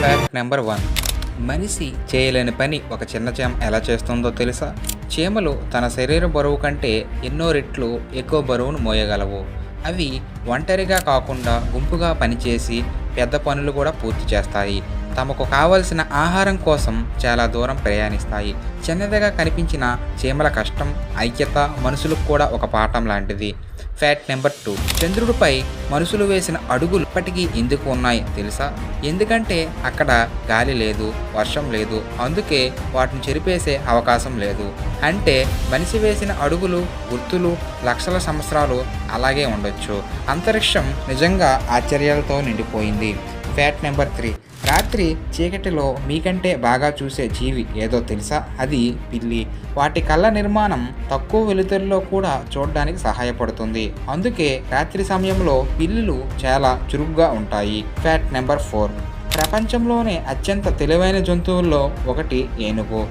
Fact number 1. మనిషి చేయలేని పని ఒక చిన్న చీమ ఎలా చేస్తుందో తెలుసా? చీమలు తన శరీర బరువు కంటే ఎన్నో రెట్లు ఎక్కువ బరువును మోయగలవు. అవి ఒంటరిగా కాకుండా గుంపుగా పనిచేసి పెద్ద పనులు కూడా పూర్తి చేస్తాయి. తమకు కావలసిన ఆహారం కోసం చాలా దూరం ప్రయాణిస్తాయి. చిన్నదిగా కనిపించిన చీమల కష్టం, ఐక్యత మనుషులకు కూడా ఒక పాఠం లాంటిది. Fact number 2. చంద్రుడిపై మనుషులు వేసిన అడుగులు ఇప్పటికీ ఎందుకు ఉన్నాయి తెలుసా? ఎందుకంటే అక్కడ గాలి లేదు, వర్షం లేదు, అందుకే వాటిని చెరిపేసే అవకాశం లేదు. అంటే మనిషి వేసిన అడుగులు, గుర్తులు లక్షల సంవత్సరాలు అలాగే ఉండొచ్చు. అంతరిక్షం నిజంగా ఆశ్చర్యాలతో నిండిపోయింది. Fact number 3. రాత్రి చీకటిలో మీకంటే బాగా చూసే జీవి ఏదో తెలుసా? అది పిల్లి. వాటి కళ్ళ నిర్మాణం తక్కువ వెలుతురులో కూడా చూడడానికి సహాయపడుతుంది. అందుకే రాత్రి సమయంలో పిల్లులు చాలా చురుగ్గా ఉంటాయి. Fact number 4. ప్రపంచంలోనే అత్యంత తెలివైన జంతువుల్లో ఒకటి ఏనుగు.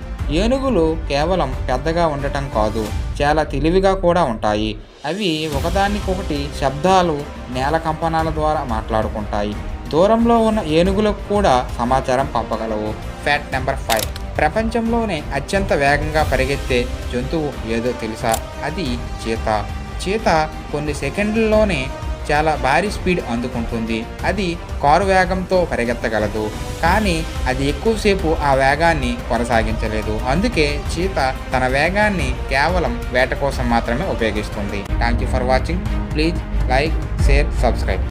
ఏనుగులు కేవలం పెద్దగా ఉండటం కాదు, చాలా తెలివిగా కూడా ఉంటాయి. అవి ఒకదానికొకటి శబ్దాలు, నేల కంపనాల ద్వారా మాట్లాడుకుంటాయి. దూరంలో ఉన్న ఏనుగులకు కూడా సమాచారం పంపగలవు. Fact number 5. ప్రపంచంలోనే అత్యంత వేగంగా పరిగెత్తే జంతువు ఏదో తెలుసా? అది చీత. చీత కొన్ని సెకండ్లలోనే చాలా భారీ స్పీడ్ అందుకుంటుంది. అది కారు వేగంతో పరిగెత్తగలదు, కానీ అది ఎక్కువసేపు ఆ వేగాన్ని కొనసాగించలేదు. అందుకే చీత తన వేగాన్ని కేవలం వేట కోసం మాత్రమే ఉపయోగిస్తుంది. Thank you for watching. Please like, share, subscribe.